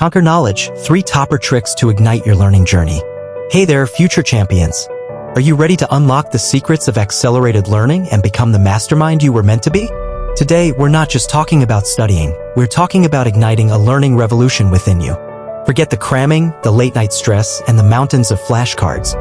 Conquer knowledge, 3 topper tricks to ignite your learning journey. Hey there, future champions. Are you ready to unlock the secrets of accelerated learning and become the mastermind you were meant to be? Today, we're not just talking about studying, we're talking about igniting a learning revolution within you. Forget the cramming, the late-night stress, and the mountains of flashcards.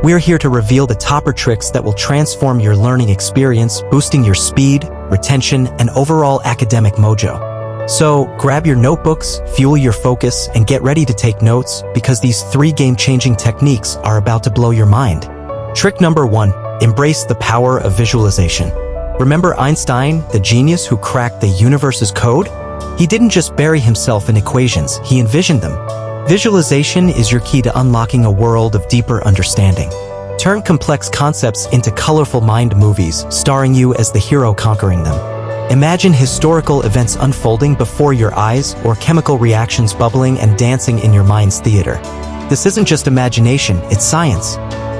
We're here to reveal the topper tricks that will transform your learning experience, boosting your speed, retention, and overall academic mojo. So, grab your notebooks, fuel your focus, and get ready to take notes because these 3 game-changing techniques are about to blow your mind. Trick number 1, embrace the power of visualization. Remember Einstein, the genius who cracked the universe's code? He didn't just bury himself in equations, he envisioned them. Visualization is your key to unlocking a world of deeper understanding. Turn complex concepts into colorful mind movies, starring you as the hero conquering them. Imagine historical events unfolding before your eyes or chemical reactions bubbling and dancing in your mind's theater. This isn't just imagination, it's science.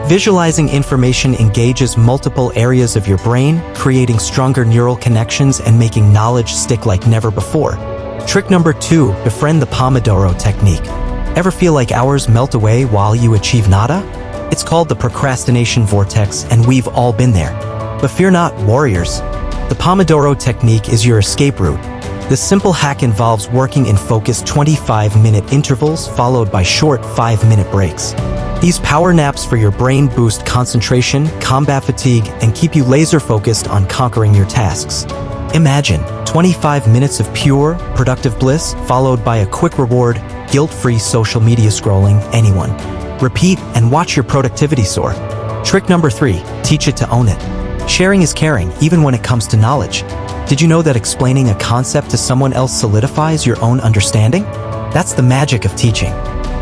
Visualizing information engages multiple areas of your brain, creating stronger neural connections and making knowledge stick like never before. Trick number 2, befriend the Pomodoro technique. Ever feel like hours melt away while you achieve nada? It's called the procrastination vortex, and we've all been there. But fear not, warriors. The Pomodoro technique is your escape route. This simple hack involves working in focused 25-minute intervals followed by short 5-minute breaks. These power naps for your brain boost concentration, combat fatigue, and keep you laser-focused on conquering your tasks. Imagine 25 minutes of pure, productive bliss followed by a quick reward, guilt-free social media scrolling, anyone. Repeat and watch your productivity soar. Trick number 3, teach it to own it. Sharing is caring, even when it comes to knowledge. Did you know that explaining a concept to someone else solidifies your own understanding? That's the magic of teaching.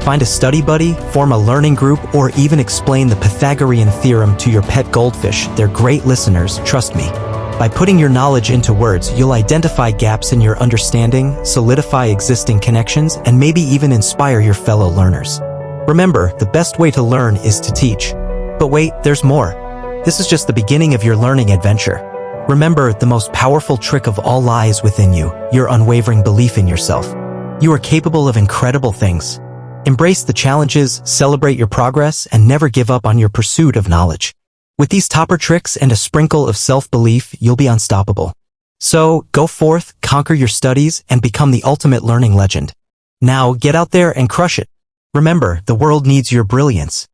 Find a study buddy, form a learning group, or even explain the Pythagorean theorem to your pet goldfish. They're great listeners, trust me. By putting your knowledge into words, you'll identify gaps in your understanding, solidify existing connections, and maybe even inspire your fellow learners. Remember, the best way to learn is to teach. But wait, there's more. This is just the beginning of your learning adventure. Remember, the most powerful trick of all lies within you, your unwavering belief in yourself. You are capable of incredible things. Embrace the challenges, celebrate your progress, and never give up on your pursuit of knowledge. With these topper tricks and a sprinkle of self-belief, you'll be unstoppable. So, go forth, conquer your studies, and become the ultimate learning legend. Now, get out there and crush it. Remember, the world needs your brilliance.